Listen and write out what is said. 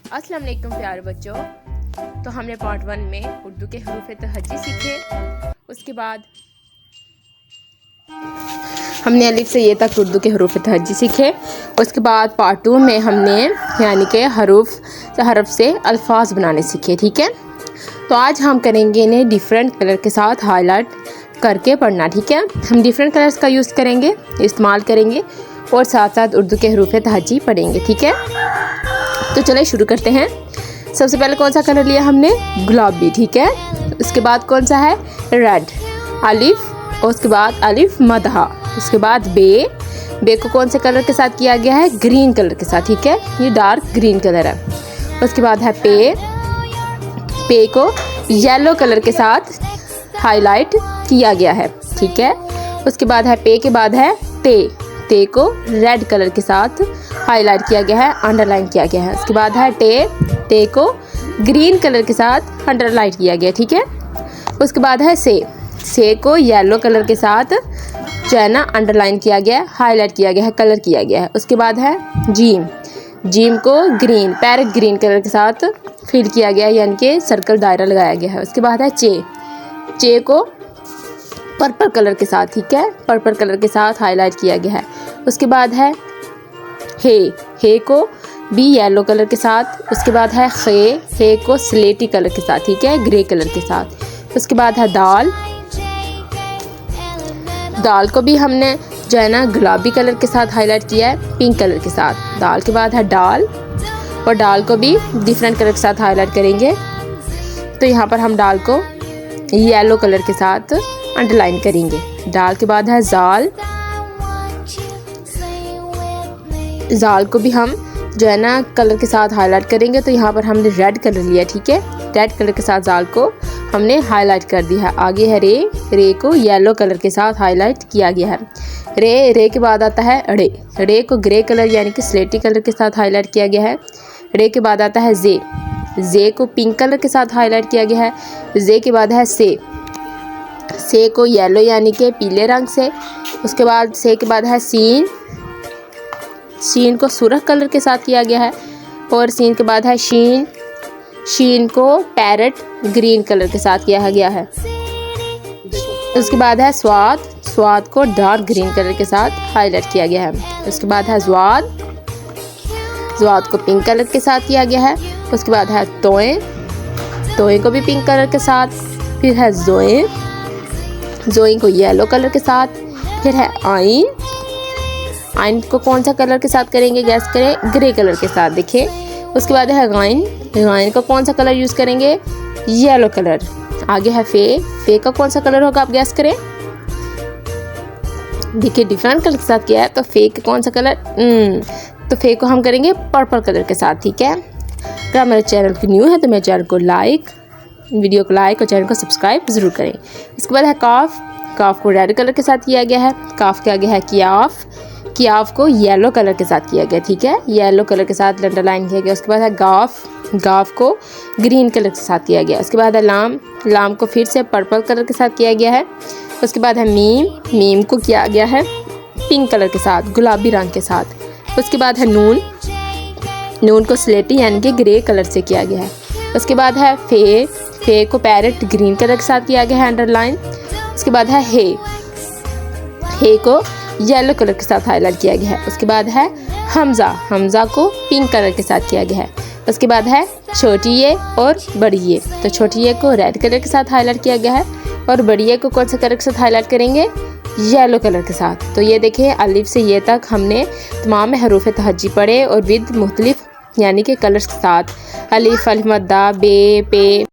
अस्सलाम वालेकुम प्यारे बच्चों। तो हमने पार्ट 1 में उर्दू के हरूफ तहज्जी सीखे। उसके बाद हमने अलिफ से ये तक उर्दू के हरूफ तहज्जी सीखे। उसके बाद पार्ट 2 में हमने यानी कि हरफ से अल्फाज बनाने सीखे। ठीक है, तो आज हम करेंगे इन्हें डिफरेंट कलर के साथ हाईलाइट करके पढ़ना। ठीक है, हम डिफरेंट कलर्स का यूज़ करेंगे, इस्तेमाल करेंगे और साथ साथ उर्दू के हरूफ तहज्जी पढ़ेंगे। ठीक है, तो चलिए शुरू करते हैं। सबसे पहले कौन सा कलर लिया हमने? गुलाबी। ठीक है, उसके बाद कौन सा है? रेड, अलिफ, और उसके बाद अलिफ मदहा। उसके बाद बे को कौन से कलर के साथ किया गया है? ग्रीन कलर के साथ। ठीक है, ये डार्क ग्रीन कलर है। उसके बाद है पे को येलो कलर के साथ हाईलाइट किया गया है। ठीक है, उसके बाद है पे के बाद है ते को रेड कलर के साथ हाईलाइट किया गया है, अंडरलाइन किया गया है। उसके बाद है टे को ग्रीन कलर के साथ अंडरलाइन किया गया। ठीक है, उसके बाद है से को येलो कलर के साथ जो है ना अंडरलाइन किया गया है, हाईलाइट किया गया है, कलर किया गया है। उसके बाद है जीम को ग्रीन पैरेट ग्रीन कलर के साथ फिल किया गया है, यानी कि सर्कल दायरा लगाया गया है। उसके बाद है चे को पर्पल कलर के साथ, ठीक है, पर्पल कलर के साथ हाईलाइट किया गया है। उसके बाद है हे को भी येलो कलर के साथ। उसके बाद है हे को स्लेटी कलर के साथ, ठीक है, ग्रे कलर के साथ। उसके बाद है दाल को भी हमने जो है ना गुलाबी कलर के साथ हाईलाइट किया है, पिंक कलर के साथ। दाल के बाद है डाल, और डाल को भी डिफरेंट कलर के साथ हाईलाइट करेंगे। तो यहाँ पर हम डाल को येलो कलर के साथ अंडरलाइन करेंगे। डाल के बाद है जाल को भी हम जो है ना कलर के साथ हाईलाइट करेंगे। तो यहाँ पर हमने रेड कलर लिया। ठीक है, रेड कलर के साथ जाल को हमने हाईलाइट कर दिया है। आगे है रे को येलो कलर के साथ हाईलाइट किया गया है। रे के बाद आता है रे को ग्रे कलर यानी कि स्लेटी कलर के साथ हाईलाइट किया गया है। रे के बाद आता है जे को पिंक कलर के साथ हाईलाइट किया गया है। जे के बाद है से को येलो यानी कि पीले रंग से। उसके बाद से के बाद है शीन को सुरख कलर के साथ किया गया है। और सीन के बाद है शीन को पैरेट ग्रीन कलर के साथ किया गया है। उसके बाद है स्वाद को डार्क ग्रीन कलर के साथ हाईलाइट किया गया है। उसके बाद है ज्वाद को पिंक कलर के साथ किया गया है। उसके बाद है तोए को भी पिंक कलर के साथ। फिर है जोई को येलो कलर के साथ। फिर है आइन को कौन सा कलर के साथ करेंगे? गैस करें, ग्रे कलर के साथ। देखिए, उसके बाद है गाइन का कौन सा कलर यूज़ करेंगे? Yellow colour. आगे है फे का कौन सा कलर होगा? आप गैस करें। देखिए, डिफरेंट कलर के साथ किया है, तो फे का कौन सा कलर? तो फे को हम करेंगे पर्पल कलर के साथ। ठीक है, अगर मेरे चैनल की न्यू है तो मेरे चैनल को वीडियो को लाइक और चैनल को सब्सक्राइब ज़रूर करें। इसके बाद है काफ को रेड कलर के साथ किया गया है। काफ के आगे है कियाफ को येलो कलर के साथ किया गया। ठीक है, येलो कलर के साथ अंडरलाइन किया गया। उसके बाद है गाफ को ग्रीन कलर के साथ किया गया। उसके बाद है लाम को फिर से पर्पल कलर के साथ किया गया है। उसके बाद है मीम को किया गया है पिंक कलर के साथ, गुलाबी रंग के साथ। उसके बाद है नून को स्लेटी यानी कि ग्रे कलर से किया गया है। उसके बाद है फे को पैरेट ग्रीन कलर के साथ किया गया है, अंडरलाइन। उसके बाद है हे को येलो कलर के साथ हाईलाइट किया गया है। उसके बाद है हमजा को पिंक कलर के साथ किया गया है। उसके बाद है छोटी ये और बड़ी ये। तो छोटी ये को रेड कलर के साथ हाईलाइट किया गया है, और बड़ी ये को कौन सा कलर के साथ हाईलाइट करेंगे? येलो कलर के साथ। तो ये देखिए, अलिफ से ये तक हमने तमाम हरूफ तहज्जी पढ़े और विद मुख्तलिफ यानी कि कलर्स के साथ। अलिफ, अलिफ मद्दा, बे, पे।